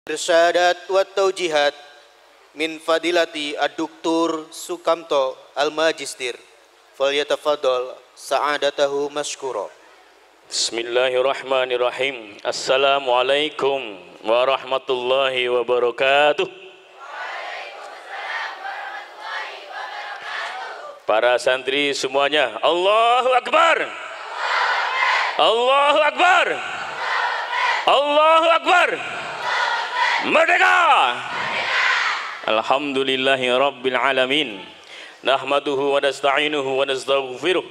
Irsyadat wa taujihat min fadilati ad-Duktur Sukamto al-Majistir. Falyatafaddal sa'adatahu mashkura. Bismillahirrahmanirrahim. Assalamualaikum warahmatullahi wabarakatuh. Para santri semuanya, Allahu Akbar. Allahu Akbar. Allahu Akbar. Merdeka. Alhamdulillahi rabbil alamin. Nahmaduhu wa nasta'inuhu wa nastaghfiruh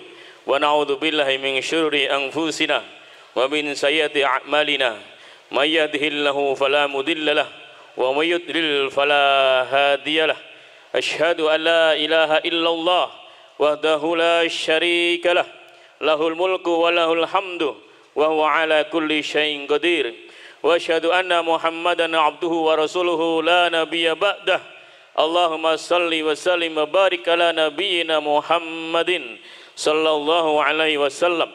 wa na'udzu billahi min syururi anfusina wa min sayyiati a'malina. May yahdihillahu fala mudilla lahu wa may yudlil fala hadiyalah. Asyhadu an la ilaha illallah wahdahu la syarika lah. Lahul mulku wa lahul hamdu wa huwa ala kulli syai'in qadir. Wa asyhadu anna Muhammadan abduhu wa rasuluhu la nabiyya ba'dah. Allahumma salli wa sallim wa barik ala nabiyyina Muhammadin sallallahu alaihi wasallam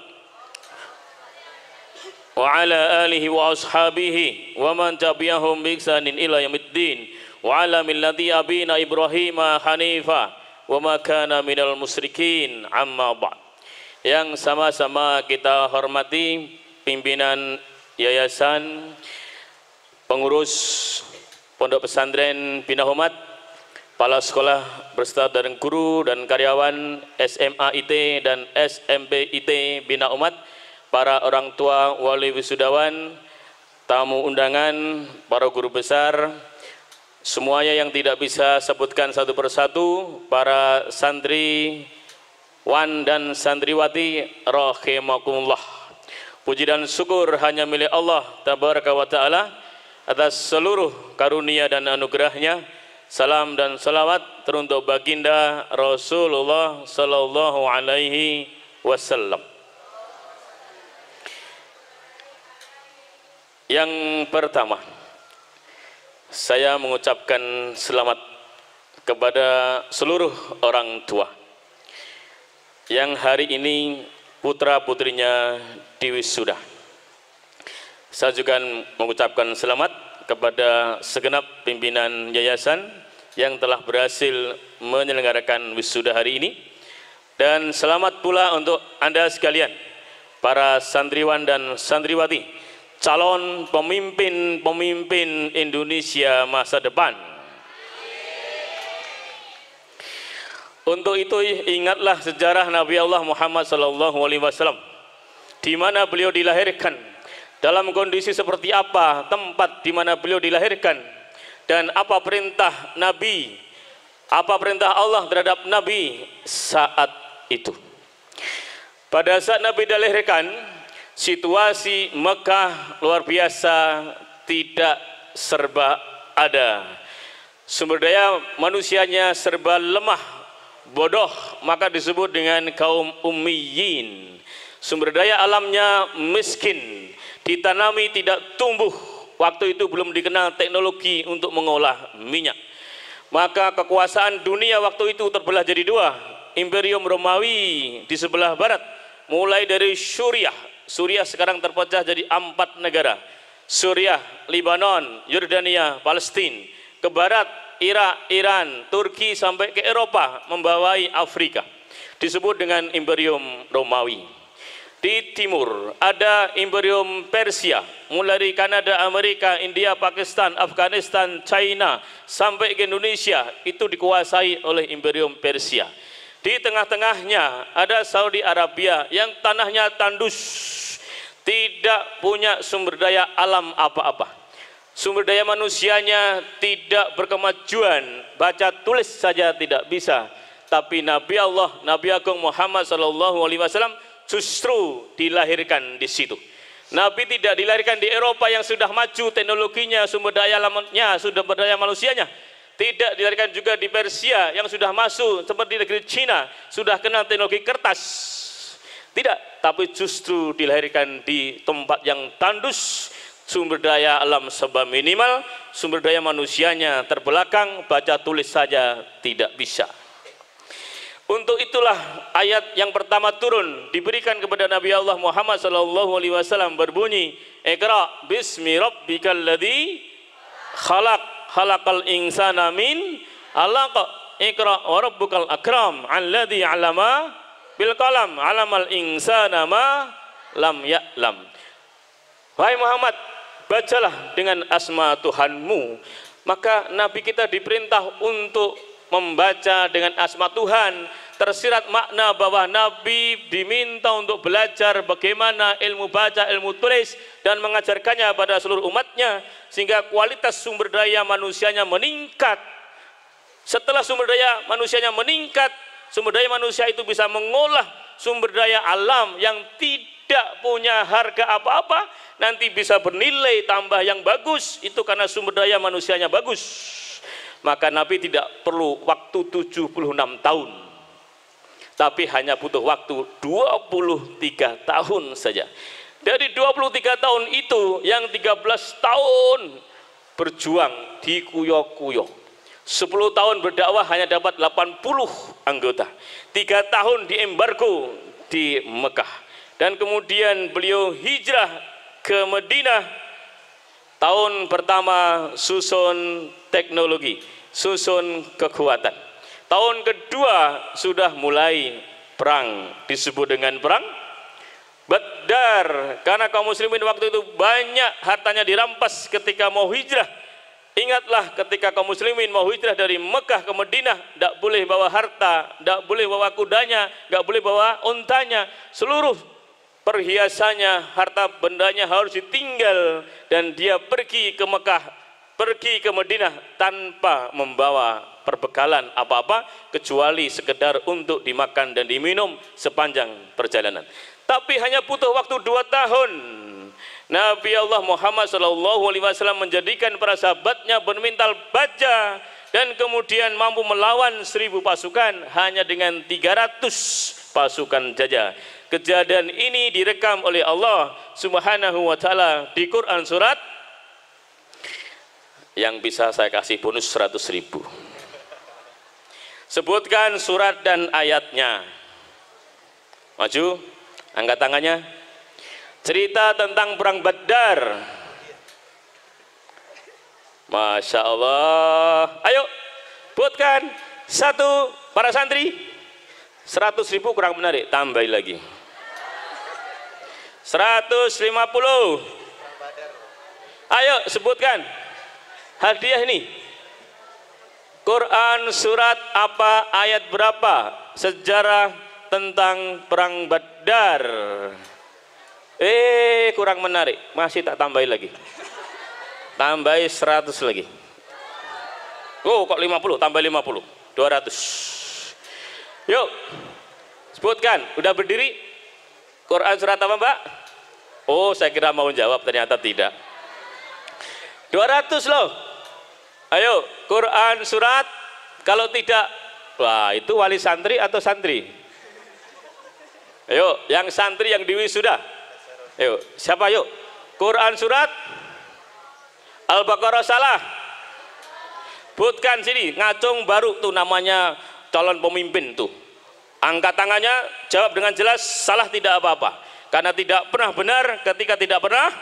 wa ala alihi wa ashabihi wa man tabi'ahum bi ihsanin ila yaumiddin wa ala millati abina Ibrahim hanifa wa ma kana minal musyrikin amma ba'd. Yang sama-sama kita hormati pimpinan yayasan, pengurus pondok pesantren Bina Umat, kepala sekolah beserta dan guru dan karyawan SMA IT dan SMP IT Bina Umat, para orang tua wali wisudawan, tamu undangan, para guru besar, semuanya yang tidak bisa sebutkan satu persatu, para santri wan dan santriwati rahimakumullah. Puji dan syukur hanya milik Allah tabaraka wa ta'ala atas seluruh karunia dan anugerahnya. Salam dan salawat teruntuk baginda Rasulullah sallallahu alaihi wasallam. Yang pertama, saya mengucapkan selamat kepada seluruh orang tua yang hari ini putra-putrinya diwisuda. Saya juga mengucapkan selamat kepada segenap pimpinan yayasan yang telah berhasil menyelenggarakan wisuda hari ini, dan selamat pula untuk Anda sekalian, para santriwan dan santriwati, calon pemimpin Indonesia masa depan. Untuk itu ingatlah sejarah Nabi Allah Muhammad SAW, di mana beliau dilahirkan, dalam kondisi seperti apa tempat di mana beliau dilahirkan, dan apa perintah Nabi, apa perintah Allah terhadap Nabi saat itu. Pada saat Nabi dilahirkan, situasi Mekah luar biasa, tidak serba ada. Sumber daya manusianya serba lemah, bodoh, maka disebut dengan kaum ummiyin. Sumber daya alamnya miskin, ditanami tidak tumbuh. Waktu itu belum dikenal teknologi untuk mengolah minyak. Maka kekuasaan dunia waktu itu terbelah jadi dua. Imperium Romawi di sebelah barat, mulai dari Suriah. Suriah sekarang terpecah jadi 4 negara. Suriah, Lebanon, Yordania, Palestina. Ke barat, Irak, Iran, Turki, sampai ke Eropa, membawai Afrika. Disebut dengan Imperium Romawi. Di timur ada Imperium Persia, mulai dari Kanada, Amerika, India, Pakistan, Afghanistan, China, sampai ke Indonesia, itu dikuasai oleh Imperium Persia. Di tengah-tengahnya ada Saudi Arabia yang tanahnya tandus, tidak punya sumber daya alam apa-apa. Sumber daya manusianya tidak berkemajuan, baca tulis saja tidak bisa. Tapi Nabi Allah, Nabi Agung Muhammad SAW justru dilahirkan di situ. Nabi tidak dilahirkan di Eropa yang sudah maju teknologinya, sumber daya alamnya, sumber daya manusianya. Tidak dilahirkan juga di Persia yang sudah masuk, seperti negeri Cina, sudah kenal teknologi kertas. Tidak, tapi justru dilahirkan di tempat yang tandus, sumber daya alam serba minimal, sumber daya manusianya terbelakang, baca tulis saja tidak bisa. Untuk itulah ayat yang pertama turun diberikan kepada Nabi Allah Muhammad SAW berbunyi, Iqra bismi rabbikal ladzi khalaqal insana min 'alaq. Iqra wa rabbukal akram alladzi 'allama bil qalam 'allamal insana ma lam ya'lam. Wahai Muhammad, bacalah dengan asma Tuhanmu. Maka Nabi kita diperintah untuk membaca dengan asma Tuhan. Tersirat makna bahwa Nabi diminta untuk belajar bagaimana ilmu baca, ilmu tulis, dan mengajarkannya pada seluruh umatnya, sehingga kualitas sumber daya manusianya meningkat. Setelah sumber daya manusianya meningkat, sumber daya manusia itu bisa mengolah sumber daya alam yang tidak punya harga apa-apa, nanti bisa bernilai tambah yang bagus, itu karena sumber daya manusianya bagus. Maka Nabi tidak perlu waktu 76 tahun, tapi hanya butuh waktu 23 tahun saja. Dari 23 tahun itu, yang 13 tahun berjuang dikuyok-kuyok, 10 tahun berdakwah hanya dapat 80 anggota, 3 tahun diembargo di Mekah, dan kemudian beliau hijrah ke Madinah. Tahun pertama susun teknologi, susun kekuatan. Tahun kedua sudah mulai perang, disebut dengan perang Badar, karena kaum muslimin waktu itu banyak hartanya dirampas ketika mau hijrah. Ingatlah ketika kaum muslimin mau hijrah dari Mekah ke Madinah, tidak boleh bawa harta, tidak boleh bawa kudanya, tidak boleh bawa untanya, seluruh perhiasannya, harta bendanya harus ditinggal, dan dia pergi ke Mekah, pergi ke Madinah tanpa membawa perbekalan apa-apa kecuali sekedar untuk dimakan dan diminum sepanjang perjalanan. Tapi hanya butuh waktu 2 tahun, Nabi Allah Muhammad SAW menjadikan para sahabatnya bermental baja, dan kemudian mampu melawan 1000 pasukan hanya dengan 300 pasukan saja. Kejadian ini direkam oleh Allah Subhanahu wa Ta'ala di Quran surat yang bisa saya kasih bonus 100.000. Sebutkan surat dan ayatnya. Maju, angkat tangannya. Cerita tentang perang Badar. Masya Allah. Ayo, buatkan satu para santri. 100.000 kurang menarik, tambah lagi. 150. Ayo sebutkan hadiah ini. Quran surat apa, ayat berapa, sejarah tentang perang Badar. Kurang menarik, masih tak tambahin lagi. Tambahin 100 lagi. Oh, kok 50, tambah 50, 200. Yuk, sebutkan. Udah berdiri? Quran surat apa, Mbak? Oh, saya kira mau jawab, ternyata tidak. 200 loh. Ayo, Quran surat. Kalau tidak, wah, itu wali santri atau santri? Ayo, yang santri yang diwisuda. Ayo, siapa yuk? Quran surat Al-Baqarah salah. Sebutkan sini, ngacung baru tuh namanya calon pemimpin tuh. Angkat tangannya, jawab dengan jelas, salah tidak apa-apa. Karena tidak pernah benar ketika tidak pernah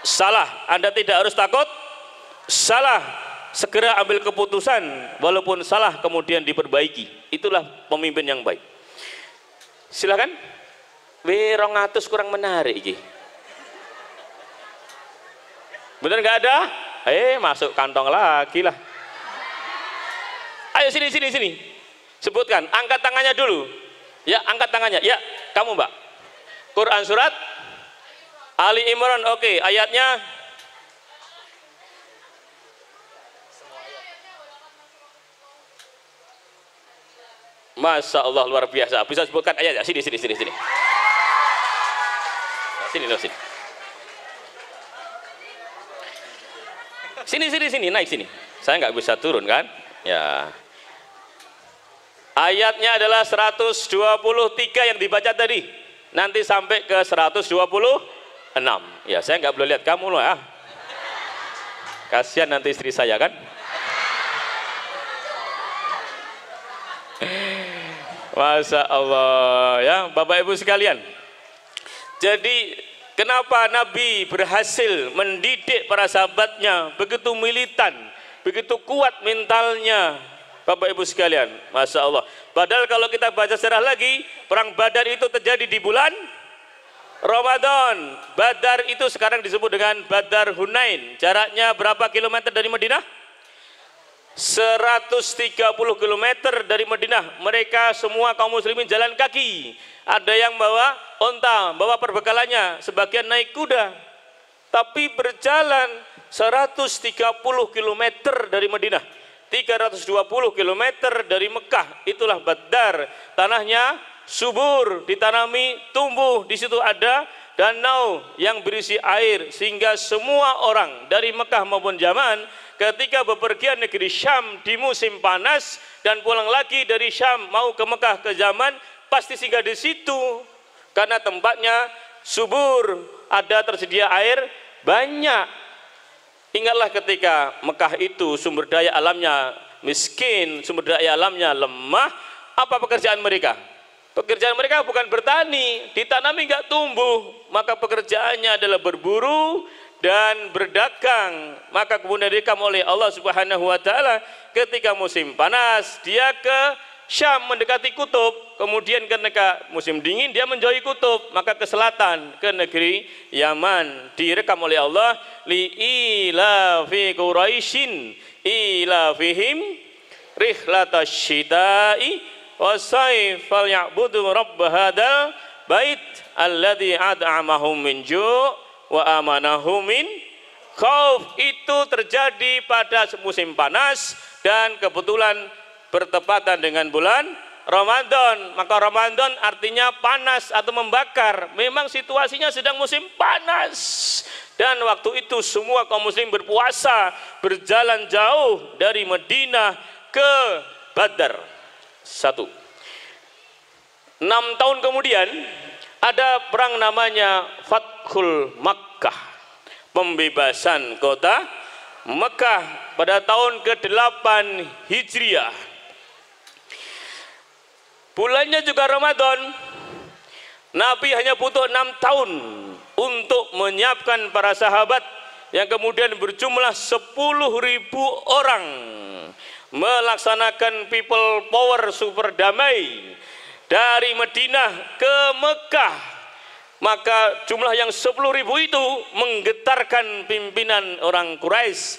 salah. Anda tidak harus takut salah. Segera ambil keputusan, walaupun salah kemudian diperbaiki. Itulah pemimpin yang baik. Silakan. 200 kurang menarik iki. Bener nggak ada? Masuk kantong lagi lah. Ayo sini. Sebutkan, angkat tangannya dulu. Ya, angkat tangannya. Ya, kamu Mbak. Quran surat Ali Imran, oke, ayatnya. Masya Allah, luar biasa. Bisa sebutkan ayatnya. Sini. Sini, naik sini. Saya nggak bisa turun kan? Ya. Ayatnya adalah 123 yang dibaca tadi. Nanti sampai ke 126. Ya, saya nggak boleh lihat kamu loh ya. Kasihan nanti istri saya kan. Masya Allah ya, Bapak Ibu sekalian. Jadi Kenapa Nabi berhasil mendidik para sahabatnya begitu militan, begitu kuat mentalnya, Bapak Ibu sekalian, Masya Allah. Padahal kalau kita baca sejarah lagi, perang Badar itu terjadi di bulan Ramadan. Badar itu sekarang disebut dengan Badar Hunain. Jaraknya berapa kilometer dari Madinah? 130 km dari Madinah. Mereka semua kaum muslimin jalan kaki. Ada yang bawa onta, bawa perbekalannya, sebagian naik kuda. Tapi berjalan 130 km dari Madinah, 320 km dari Mekah. Itulah Badar. Tanahnya subur, ditanami tumbuh. Di situ ada danau yang berisi air, sehingga semua orang dari Mekah maupun Yaman ketika bepergian negeri Syam di musim panas dan pulang lagi dari Syam mau ke Mekah ke Yaman, pasti singgah di situ karena tempatnya subur, ada tersedia air banyak. Ingatlah ketika Mekah itu sumber daya alamnya miskin, sumber daya alamnya lemah, apa pekerjaan mereka? Pekerjaan mereka bukan bertani, ditanami nggak tumbuh, maka pekerjaannya adalah berburu dan berdagang. Maka kemudian direkam oleh Allah Subhanahu wa taala ketika musim panas dia ke Syam mendekati kutub, kemudian ketika musim dingin dia menjauhi kutub, maka ke selatan ke negeri Yaman. Direkam oleh Allah, li ila fi quraisyin ila fihim rihlatash syita'i wasayf falyabudu rabb hadzal bait alladzi at'amahum min ju' wa amanahum min khauf. Itu terjadi pada musim panas dan kebetulan bertepatan dengan bulan Ramadan. Maka Ramadan artinya panas atau membakar. Memang situasinya sedang musim panas. Dan waktu itu semua kaum muslim berpuasa, berjalan jauh dari Madinah ke Badar. 1. 6 tahun kemudian ada perang namanya Fathul Makkah, pembebasan kota Mekah pada tahun ke-8 Hijriah. Bulannya juga Ramadan. Nabi hanya butuh 6 tahun untuk menyiapkan para sahabat yang kemudian berjumlah 10.000 orang melaksanakan people power super damai dari Madinah ke Mekah. Maka jumlah yang 10.000 itu menggetarkan pimpinan orang Quraisy,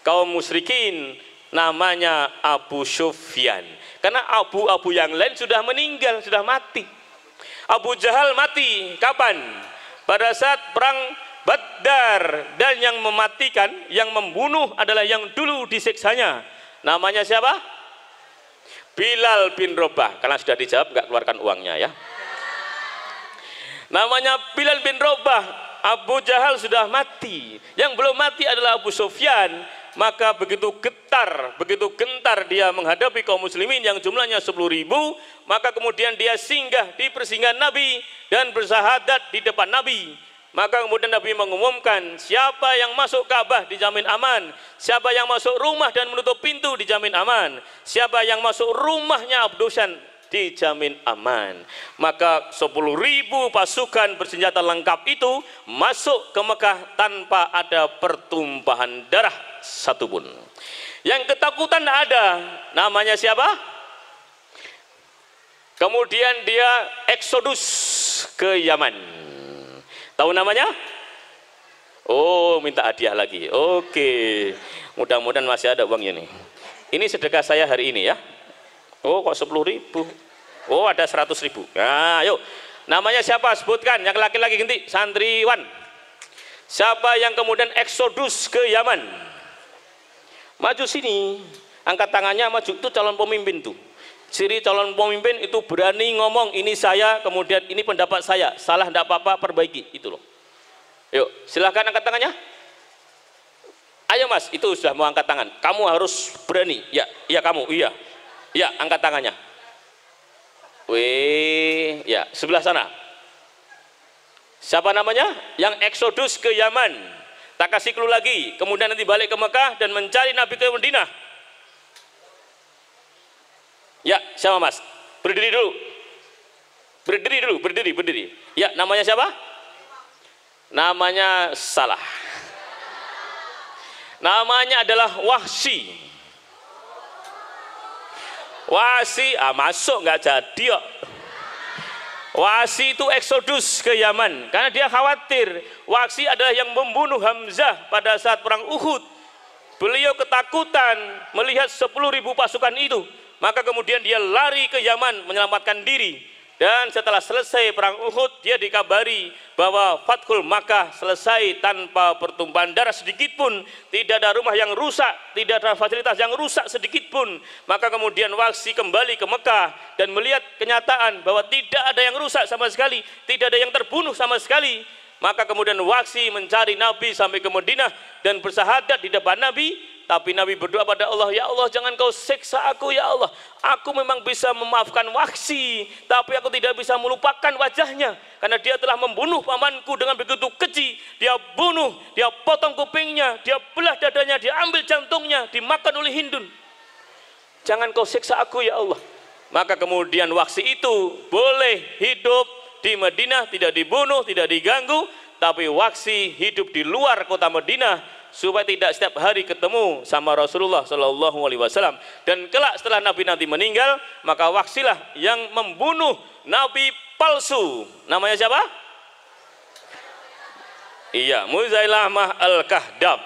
kaum musyrikin, namanya Abu Sufyan. Karena abu-abu yang lain sudah meninggal, sudah mati. Abu Jahal mati kapan? Pada saat perang Badar, dan yang mematikan, yang membunuh adalah yang dulu disiksanya. Namanya siapa? Bilal bin Rabah. Karena sudah dijawab, nggak keluarkan uangnya ya. Namanya Bilal bin Rabah. Abu Jahal sudah mati. Yang belum mati adalah Abu Sufyan. Maka begitu gentar dia menghadapi kaum muslimin yang jumlahnya 10.000, maka kemudian dia singgah di persinggahan Nabi dan bersahadat di depan Nabi. Maka kemudian Nabi mengumumkan, siapa yang masuk Ka'bah dijamin aman, siapa yang masuk rumah dan menutup pintu dijamin aman, siapa yang masuk rumahnya abdusan dijamin aman. Maka 10.000 pasukan bersenjata lengkap itu masuk ke Mekah tanpa ada pertumpahan darah satupun. Yang ketakutan ada, namanya siapa? Kemudian dia eksodus ke Yaman. Tahu namanya? Oh, minta hadiah lagi. Oke, mudah-mudahan masih ada uangnya nih. Ini sedekah saya hari ini ya. Oh, kok 10.000? Oh, ada 100.000. Nah, yuk. Namanya siapa? Sebutkan. Yang laki-laki ganti, santriwan. Siapa yang kemudian eksodus ke Yaman? Maju sini. Angkat tangannya, maju. Itu calon pemimpin tuh. Ciri calon pemimpin itu berani ngomong, ini saya, kemudian ini pendapat saya, salah tidak apa-apa, perbaiki. Itu loh. Yuk, silahkan angkat tangannya. Ayo mas, itu sudah mau angkat tangan. Kamu harus berani. Ya, iya kamu, iya. Ya, angkat tangannya. Wih, ya, sebelah sana. Siapa namanya? Yang eksodus ke Yaman. Tak kasih clue lagi. Kemudian nanti balik ke Mekah dan mencari Nabi ke Madinah. Ya, siapa mas? Berdiri dulu. Berdiri dulu, berdiri. Ya, namanya siapa? Namanya salah. Namanya adalah Wahsy. Wahsy, masuk nggak jadi kok. Wahsy itu eksodus ke Yaman karena dia khawatir. Wahsy adalah yang membunuh Hamzah pada saat perang Uhud. Beliau ketakutan melihat 10.000 pasukan itu, maka kemudian dia lari ke Yaman menyelamatkan diri. Dan setelah selesai perang Uhud, dia dikabari bahwa Fathul Makkah selesai tanpa pertumpahan darah sedikit pun, tidak ada rumah yang rusak, tidak ada fasilitas yang rusak sedikit pun. Maka kemudian Wahsy kembali ke Mekah dan melihat kenyataan bahwa tidak ada yang rusak sama sekali, tidak ada yang terbunuh sama sekali. Maka kemudian Wahsy mencari Nabi sampai ke Madinah dan bersahadat di depan Nabi. Tapi Nabi berdoa pada Allah, ya Allah jangan kau siksa aku ya Allah. Aku memang bisa memaafkan Wahsy, tapi aku tidak bisa melupakan wajahnya. Karena dia telah membunuh pamanku dengan begitu keji. Dia bunuh, dia potong kupingnya, dia belah dadanya, dia ambil jantungnya, dimakan oleh Hindun. Jangan kau siksa aku ya Allah. Maka kemudian Wahsy itu boleh hidup di Madinah, tidak dibunuh, tidak diganggu. Tapi Wahsy hidup di luar kota Madinah supaya tidak setiap hari ketemu sama Rasulullah Shallallahu Alaihi Wasallam. Dan kelak setelah Nabi nanti meninggal, maka Wahsy lah yang membunuh Nabi palsu. Namanya siapa? Iya, Musailamah Al-Kahdab.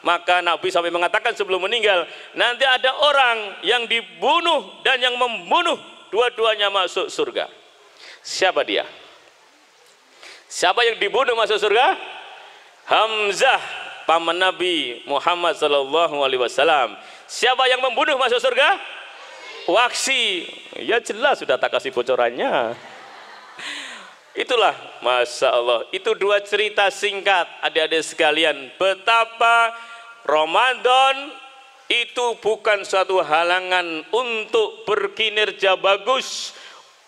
Maka Nabi sampai mengatakan sebelum meninggal, nanti ada orang yang dibunuh dan yang membunuh, dua-duanya masuk surga. Siapa dia? Siapa yang dibunuh masuk surga? Hamzah, paman Nabi Muhammad sallallahu alaihi wasallam. Siapa yang membunuh masuk surga? Wahsy. Ya jelas sudah tak kasih bocorannya. Itulah, Masya Allah, itu dua cerita singkat adik-adik sekalian, betapa Ramadan itu bukan suatu halangan untuk berkinerja bagus,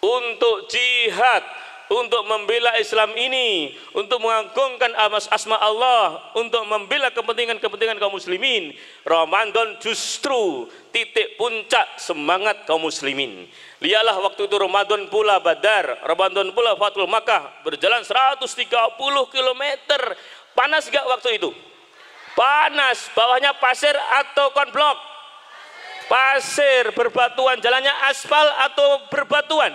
untuk jihad, untuk membela Islam ini, untuk mengagungkan asma Allah, untuk membela kepentingan kaum muslimin. Ramadan justru titik puncak semangat kaum muslimin. Lihatlah waktu itu Ramadan pula Badar, Ramadan pula Fathul Makkah, berjalan 130 km. Panas gak waktu itu? Panas, bawahnya pasir atau konblok? Pasir, berbatuan, jalannya aspal atau berbatuan?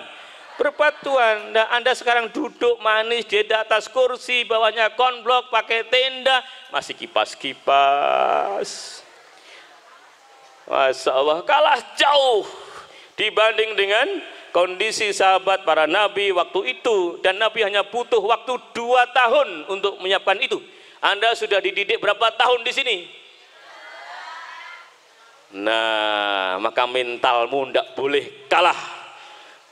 Berbatuan. Nah, Anda sekarang duduk manis di atas kursi, bawahnya konblok, pakai tenda, masih kipas-kipas. Masya Allah, kalah jauh dibanding dengan kondisi sahabat para nabi waktu itu. Dan Nabi hanya butuh waktu 2 tahun untuk menyiapkan itu. Anda sudah dididik berapa tahun di sini? Nah, maka mentalmu tidak boleh kalah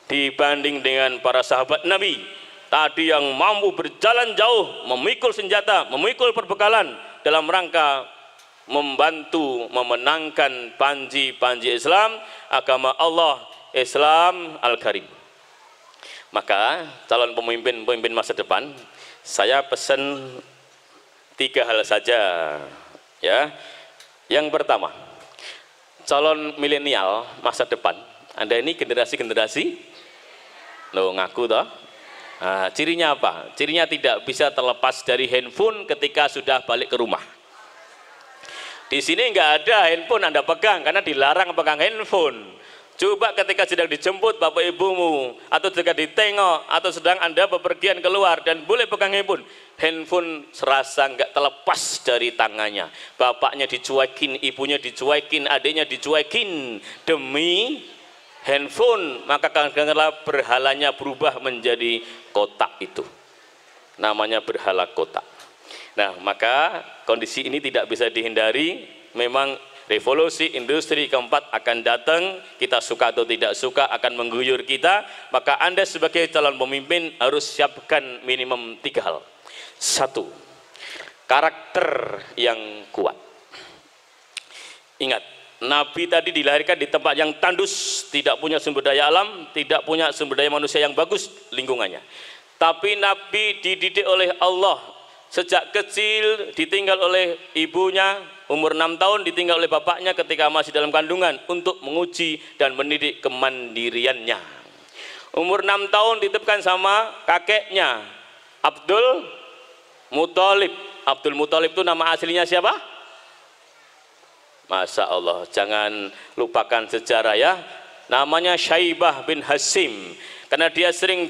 dibanding dengan para sahabat Nabi tadi yang mampu berjalan jauh, memikul senjata, memikul perbekalan dalam rangka membantu memenangkan panji-panji Islam, agama Allah, Islam Al-Karim. Maka calon pemimpin masa depan, saya pesan 3 hal saja ya. Yang pertama, calon milenial masa depan, Anda ini generasi lo ngaku toh. Nah, cirinya apa? Cirinya tidak bisa terlepas dari handphone ketika sudah balik ke rumah. Di sini nggak ada handphone Anda pegang karena dilarang pegang handphone. Coba ketika sedang dijemput bapak ibumu, atau ketika ditengok, atau sedang Anda bepergian keluar dan boleh pegang handphone, handphone serasa nggak terlepas dari tangannya. Bapaknya dicuekin, ibunya dicuekin, adiknya dicuekin demi handphone. Maka kadang-kadang berhalanya berubah menjadi kotak itu. Namanya berhala kotak. Nah, maka kondisi ini tidak bisa dihindari. Memang revolusi industri keempat akan datang, kita suka atau tidak suka akan mengguyur kita. Maka Anda sebagai calon pemimpin harus siapkan minimum 3 hal. 1, karakter yang kuat. Ingat, Nabi tadi dilahirkan di tempat yang tandus, tidak punya sumber daya alam, tidak punya sumber daya manusia yang bagus lingkungannya. Tapi Nabi dididik oleh Allah sejak kecil, ditinggal oleh ibunya, umur 6 tahun ditinggal oleh bapaknya ketika masih dalam kandungan untuk menguji dan mendidik kemandiriannya. Umur 6 tahun dititipkan sama kakeknya Abdul Muthalib. Abdul Muthalib itu nama aslinya siapa? Masya Allah, jangan lupakan sejarah ya. Namanya Syaibah bin Hasim, karena dia sering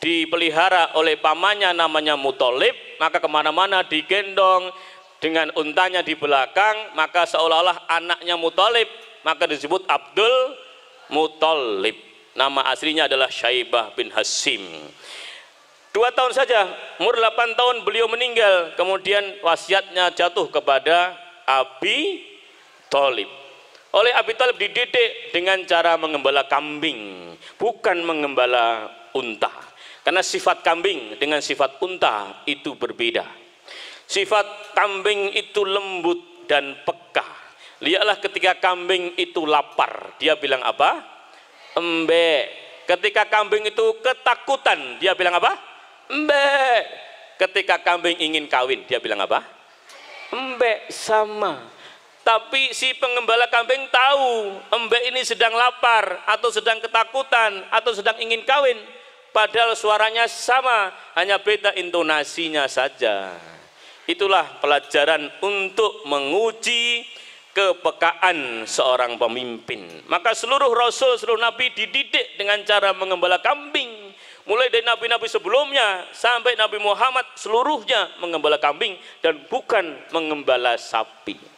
dipelihara oleh pamannya namanya Muthalib, maka kemana-mana digendong dengan untanya di belakang, maka seolah-olah anaknya Muthalib, maka disebut Abdul Muthalib. Nama aslinya adalah Syaibah bin Hasim. 2 tahun saja, umur 8 tahun beliau meninggal, kemudian wasiatnya jatuh kepada Abi Thalib. Oleh Abi Thalib dididik dengan cara mengembala kambing, bukan mengembala unta. Karena sifat kambing dengan sifat unta itu berbeda. Sifat kambing itu lembut dan peka. Lihatlah ketika kambing itu lapar, dia bilang apa? Embe. Ketika kambing itu ketakutan, dia bilang apa? Embe. Ketika kambing ingin kawin, dia bilang apa? Embe. Sama. Tapi si pengembala kambing tahu embe ini sedang lapar atau sedang ketakutan atau sedang ingin kawin, padahal suaranya sama, hanya beda intonasinya saja. Itulah pelajaran untuk menguji kepekaan seorang pemimpin. Maka seluruh rasul, seluruh nabi dididik dengan cara mengembala kambing. Mulai dari nabi-nabi sebelumnya sampai Nabi Muhammad, seluruhnya mengembala kambing dan bukan mengembala sapi.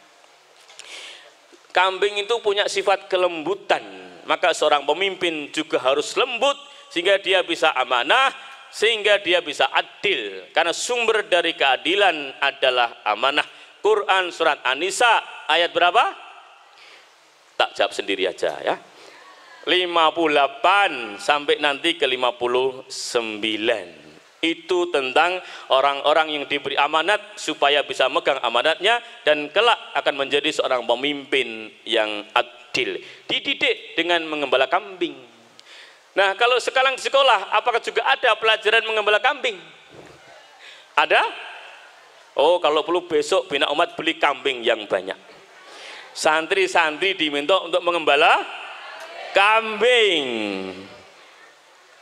Kambing itu punya sifat kelembutan, maka seorang pemimpin juga harus lembut sehingga dia bisa amanah, sehingga dia bisa adil, karena sumber dari keadilan adalah amanah. Quran surat An-Nisa ayat berapa? Tak jawab sendiri aja ya. 58 sampai nanti ke 59. Itu tentang orang-orang yang diberi amanat supaya bisa megang amanatnya dan kelak akan menjadi seorang pemimpin yang adil. Dididik dengan mengembala kambing. Nah, kalau sekarang di sekolah, apakah juga ada pelajaran mengembala kambing? Ada? Oh, kalau perlu besok bina umat beli kambing yang banyak. Santri-santri diminta untuk mengembala kambing.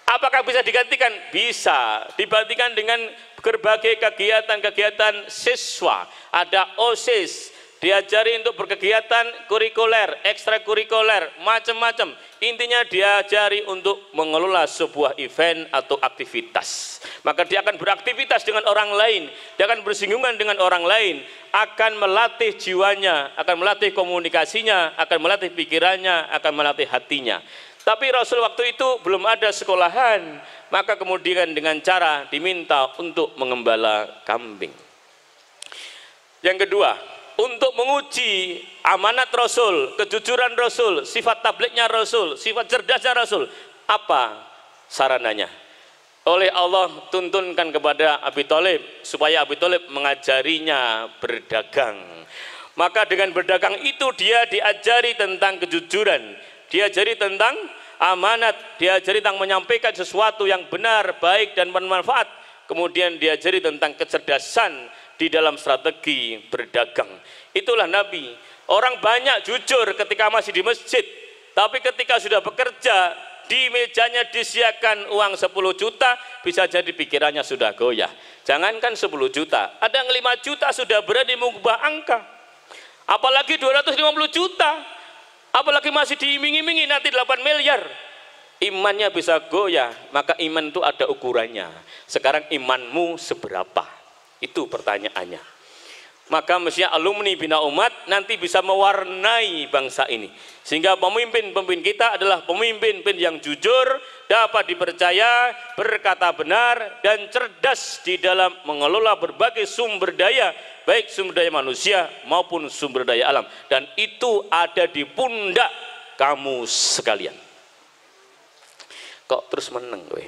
Apakah bisa digantikan? Bisa. Digantikan dengan berbagai kegiatan-kegiatan siswa. Ada OSIS, diajari untuk berkegiatan kurikuler, ekstrakurikuler, macam-macam. Intinya diajari untuk mengelola sebuah event atau aktivitas. Maka dia akan beraktivitas dengan orang lain, dia akan bersinggungan dengan orang lain, akan melatih jiwanya, akan melatih komunikasinya, akan melatih pikirannya, akan melatih hatinya. Tapi Rasul waktu itu belum ada sekolahan, maka kemudian dengan cara diminta untuk mengembala kambing. Yang kedua, untuk menguji amanat Rasul, kejujuran Rasul, sifat tablignya Rasul, sifat cerdasnya Rasul, apa sarananya? Oleh Allah tuntunkan kepada Abi Thalib supaya Abi Thalib mengajarinya berdagang. Maka dengan berdagang itu dia diajari tentang kejujuran, diajari tentang amanat, diajari tentang menyampaikan sesuatu yang benar, baik dan bermanfaat. Kemudian diajari tentang kecerdasan di dalam strategi berdagang. Itulah Nabi. Orang banyak jujur ketika masih di masjid, tapi ketika sudah bekerja, di mejanya disiapkan uang 10 juta, bisa jadi pikirannya sudah goyah. Jangankan 10 juta, ada yang 5 juta sudah berani mengubah angka, apalagi 250 juta, apalagi masih diiming-imingi nanti 8 miliar. Imannya bisa goyah. Maka iman itu ada ukurannya. Sekarang imanmu seberapa? Itu pertanyaannya. Maka mestinya alumni Bina Umat nanti bisa mewarnai bangsa ini, sehingga pemimpin-pemimpin kita adalah pemimpin yang jujur, dapat dipercaya, berkata benar, dan cerdas di dalam mengelola berbagai sumber daya, baik sumber daya manusia maupun sumber daya alam, dan itu ada di pundak kamu sekalian. Kok terus meneng gue?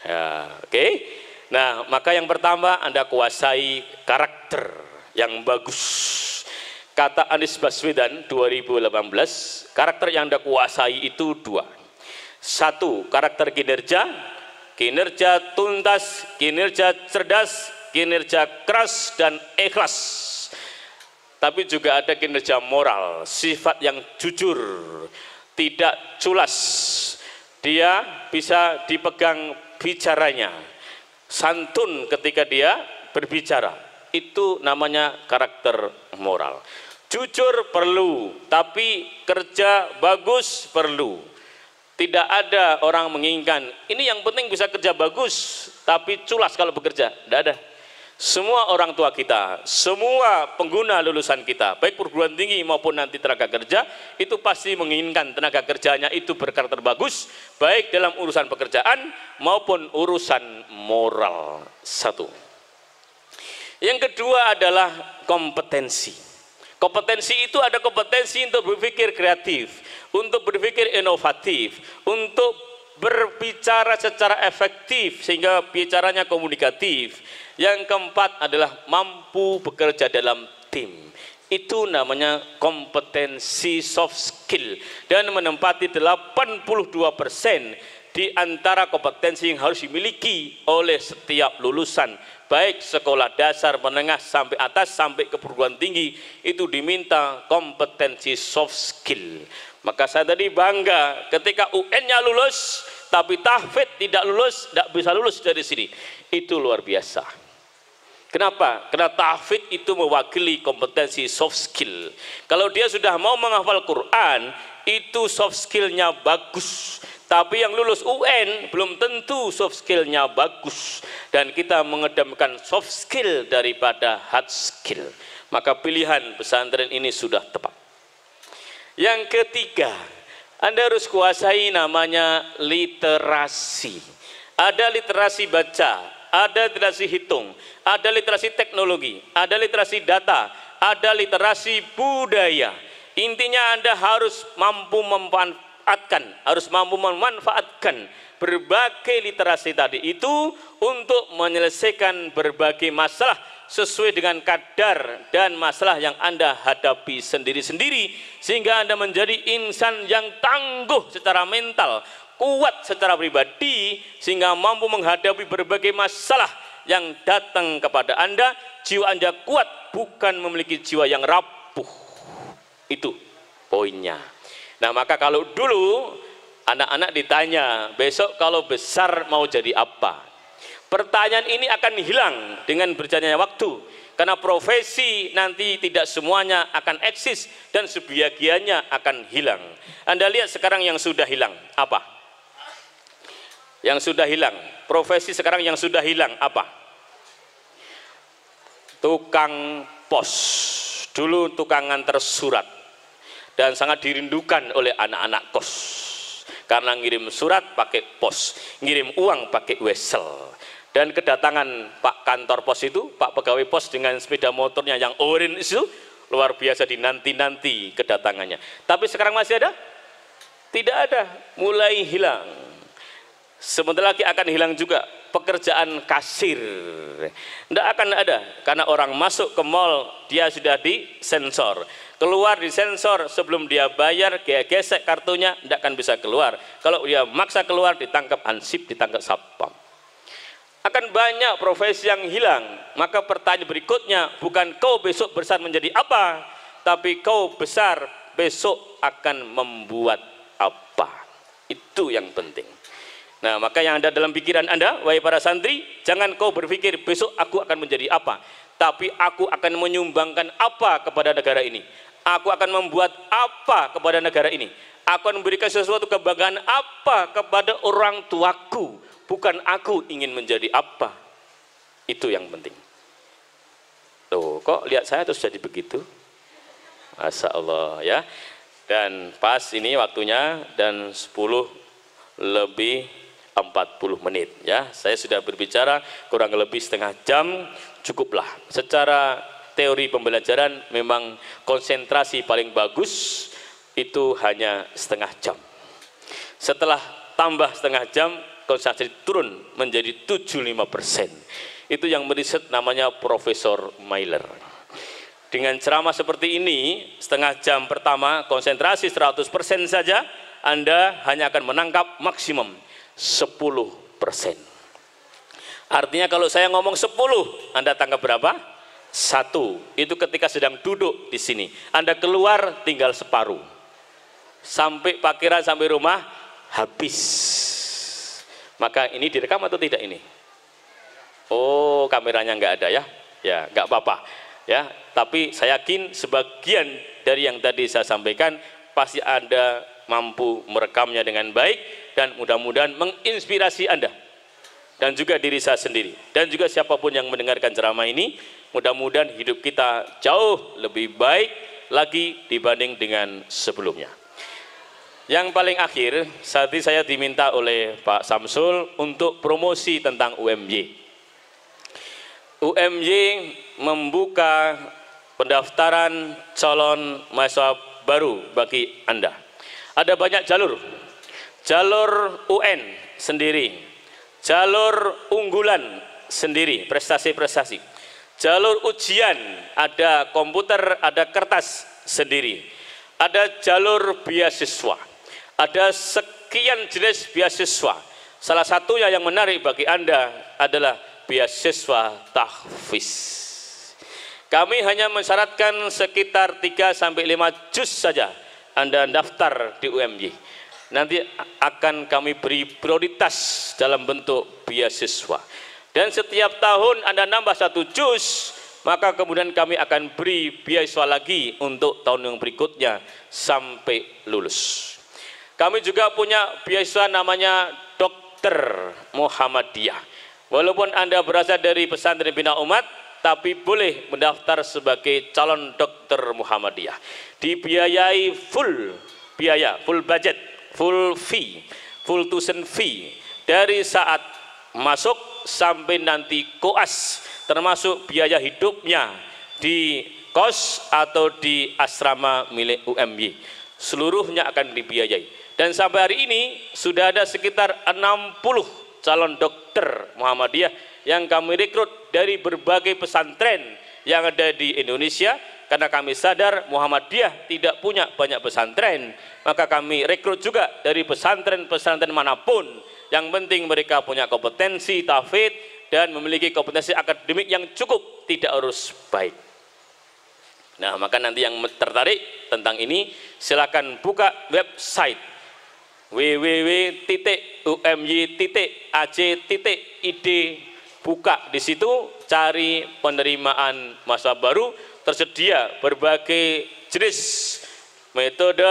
Ya, oke. Nah, maka yang pertama, Anda kuasai karakter yang bagus. Kata Anies Baswedan 2018, karakter yang Anda kuasai itu 2. 1, karakter kinerja, kinerja tuntas, kinerja cerdas, kinerja keras dan ikhlas. Tapi juga ada kinerja moral, sifat yang jujur, tidak culas. Dia bisa dipegang bicaranya. santun ketika dia berbicara. Itu namanya karakter moral. Jujur perlu, tapi kerja bagus perlu. Tidak ada orang menginginkan, ini yang penting bisa kerja bagus, tapi culas kalau bekerja. Tidak ada. Semua orang tua kita, semua pengguna lulusan kita, baik perguruan tinggi maupun nanti tenaga kerja, itu pasti menginginkan tenaga kerjanya itu berkarakter bagus, baik dalam urusan pekerjaan maupun urusan moral. Satu. Yang kedua adalah kompetensi. Kompetensi itu ada kompetensi untuk berpikir kreatif, untuk berpikir inovatif, untuk berbicara secara efektif sehingga bicaranya komunikatif. Yang keempat adalah mampu bekerja dalam tim. Itu namanya kompetensi soft skill, dan menempati 82% di antara kompetensi yang harus dimiliki oleh setiap lulusan, baik sekolah dasar, menengah, sampai atas, sampai ke perguruan tinggi, itu diminta kompetensi soft skill. Maka saya tadi bangga ketika UN-nya lulus, tapi tahfidz tidak lulus, tidak bisa lulus dari sini. Itu luar biasa. Kenapa? Karena tahfidz itu mewakili kompetensi soft skill. Kalau dia sudah mau menghafal Quran, itu soft skillnya bagus. Tapi yang lulus UN belum tentu soft skillnya bagus. Dan kita mengedepankan soft skill daripada hard skill. Maka pilihan pesantren ini sudah tepat. Yang ketiga, Anda harus kuasai namanya literasi. Ada literasi baca, ada literasi hitung, ada literasi teknologi, ada literasi data, ada literasi budaya. Intinya Anda harus mampu memanfaatkan berbagai literasi tadi itu untuk menyelesaikan berbagai masalah sesuai dengan kadar dan masalah yang Anda hadapi sendiri-sendiri, sehingga Anda menjadi insan yang tangguh secara mental, kuat secara pribadi, sehingga mampu menghadapi berbagai masalah yang datang kepada Anda. Jiwa Anda kuat, bukan memiliki jiwa yang rapuh. Itu poinnya. Nah, maka kalau dulu anak-anak ditanya, besok kalau besar mau jadi apa? Pertanyaan ini akan hilang dengan berjalannya waktu, karena profesi nanti tidak semuanya akan eksis dan sebagiannya akan hilang. Anda lihat sekarang yang sudah hilang apa? Yang sudah hilang, profesi sekarang yang sudah hilang apa? Tukang pos. Dulu tukang nganter surat, dan sangat dirindukan oleh anak-anak kos, karena ngirim surat pakai pos, ngirim uang pakai wesel. Dan kedatangan Pak kantor pos itu, Pak pegawai pos dengan sepeda motornya yang orange itu, luar biasa dinanti-nanti kedatangannya. Tapi sekarang masih ada? Tidak ada, mulai hilang. Sebentar lagi akan hilang juga pekerjaan kasir. Tidak akan ada, karena orang masuk ke mall dia sudah disensor, keluar disensor, sebelum dia bayar gesek kartunya, tidak akan bisa keluar. Kalau dia maksa keluar, ditangkap ansip, ditangkap satpam. Akan banyak profesi yang hilang. Maka pertanyaan berikutnya bukan kau besok besar menjadi apa, tapi kau besar besok akan membuat apa. Itu yang penting. Nah, maka yang ada dalam pikiran Anda, wahai para santri, jangan kau berpikir besok aku akan menjadi apa, tapi aku akan menyumbangkan apa kepada negara ini, aku akan membuat apa kepada negara ini, aku akan memberikan sesuatu kebanggaan apa kepada orang tuaku, bukan aku ingin menjadi apa. Itu yang penting. Tuh, kok lihat saya terus jadi begitu? Masya Allah ya. Dan pas ini waktunya, dan 10:40 ya. Saya sudah berbicara kurang lebih setengah jam, cukuplah. Secara teori pembelajaran memang konsentrasi paling bagus itu hanya setengah jam. Setelah tambah setengah jam, konsentrasi turun menjadi 75%. Itu yang meriset namanya Profesor Mailer. Dengan ceramah seperti ini, setengah jam pertama konsentrasi 100% saja, Anda hanya akan menangkap maksimum 10%. Artinya kalau saya ngomong 10, Anda tangkap berapa? 1. Itu ketika sedang duduk di sini. Anda keluar tinggal separuh. Sampai parkiran, sampai rumah, habis. Maka ini direkam atau tidak ini? Oh, kameranya nggak ada ya? Ya, nggak apa-apa. Ya, tapi saya yakin sebagian dari yang tadi saya sampaikan pasti Anda mampu merekamnya dengan baik dan mudah-mudahan menginspirasi Anda dan juga diri saya sendiri dan juga siapapun yang mendengarkan ceramah ini. Mudah-mudahan hidup kita jauh lebih baik lagi dibanding dengan sebelumnya. Yang paling akhir, saat ini saya diminta oleh Pak Samsul untuk promosi tentang UMY. UMY membuka pendaftaran calon mahasiswa baru bagi Anda. Ada banyak jalur. Jalur UN sendiri, jalur unggulan sendiri, prestasi-prestasi. Jalur ujian, ada komputer, ada kertas sendiri. Ada jalur beasiswa. Ada sekian jenis beasiswa. Salah satunya yang menarik bagi Anda adalah beasiswa tahfiz. Kami hanya mensyaratkan sekitar 3-5 juz saja Anda daftar di UMY. Nanti akan kami beri prioritas dalam bentuk beasiswa. Dan setiap tahun Anda nambah 1 juz, maka kemudian kami akan beri beasiswa lagi untuk tahun yang berikutnya sampai lulus. Kami juga punya beasiswa namanya Dokter Muhammadiyah. Walaupun Anda berasal dari pesantren Bina Umat, tapi boleh mendaftar sebagai calon dokter Muhammadiyah. Dibiayai full biaya, full budget, full fee, full tuition fee dari saat masuk sampai nanti koas, termasuk biaya hidupnya di kos atau di asrama milik UMY. Seluruhnya akan dibiayai. Dan sampai hari ini sudah ada sekitar 60 calon dokter Muhammadiyah yang kami rekrut dari berbagai pesantren yang ada di Indonesia. Karena kami sadar Muhammadiyah tidak punya banyak pesantren, maka kami rekrut juga dari pesantren-pesantren manapun. Yang penting mereka punya kompetensi tahfidz dan memiliki kompetensi akademik yang cukup, tidak harus baik. Nah, maka nanti yang tertarik tentang ini silakan buka website www.umy.ac.id, buka di situ, cari penerimaan mahasiswa baru. Tersedia berbagai jenis metode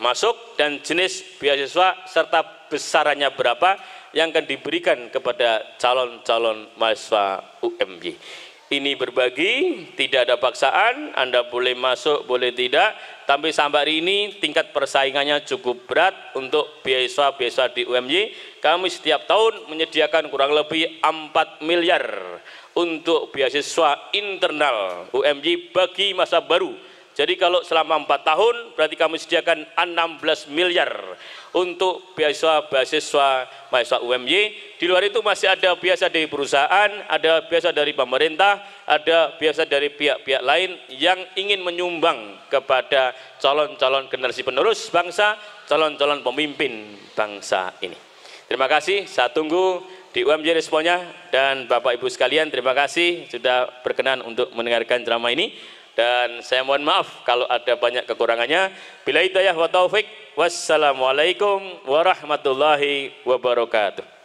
masuk dan jenis beasiswa serta besarannya berapa yang akan diberikan kepada calon-calon mahasiswa UMY. Ini berbagi, tidak ada paksaan, Anda boleh masuk, boleh tidak. Tapi sampai hari ini tingkat persaingannya cukup berat untuk beasiswa-beasiswa di UMY. Kami setiap tahun menyediakan kurang lebih 4 miliar untuk beasiswa internal UMY bagi masa baru. Jadi kalau selama 4 tahun berarti kami sediakan 16 miliar untuk beasiswa-beasiswa mahasiswa UMY. Di luar itu masih ada beasiswa dari perusahaan, ada beasiswa dari pemerintah, ada beasiswa dari pihak-pihak lain yang ingin menyumbang kepada calon-calon generasi penerus bangsa, calon-calon pemimpin bangsa ini. Terima kasih, saya tunggu di UMY responnya. Dan Bapak Ibu sekalian, terima kasih sudah berkenan untuk mendengarkan ceramah ini. Dan saya mohon maaf kalau ada banyak kekurangannya. Bila hidayah wa taufik, wassalamualaikum warahmatullahi wabarakatuh.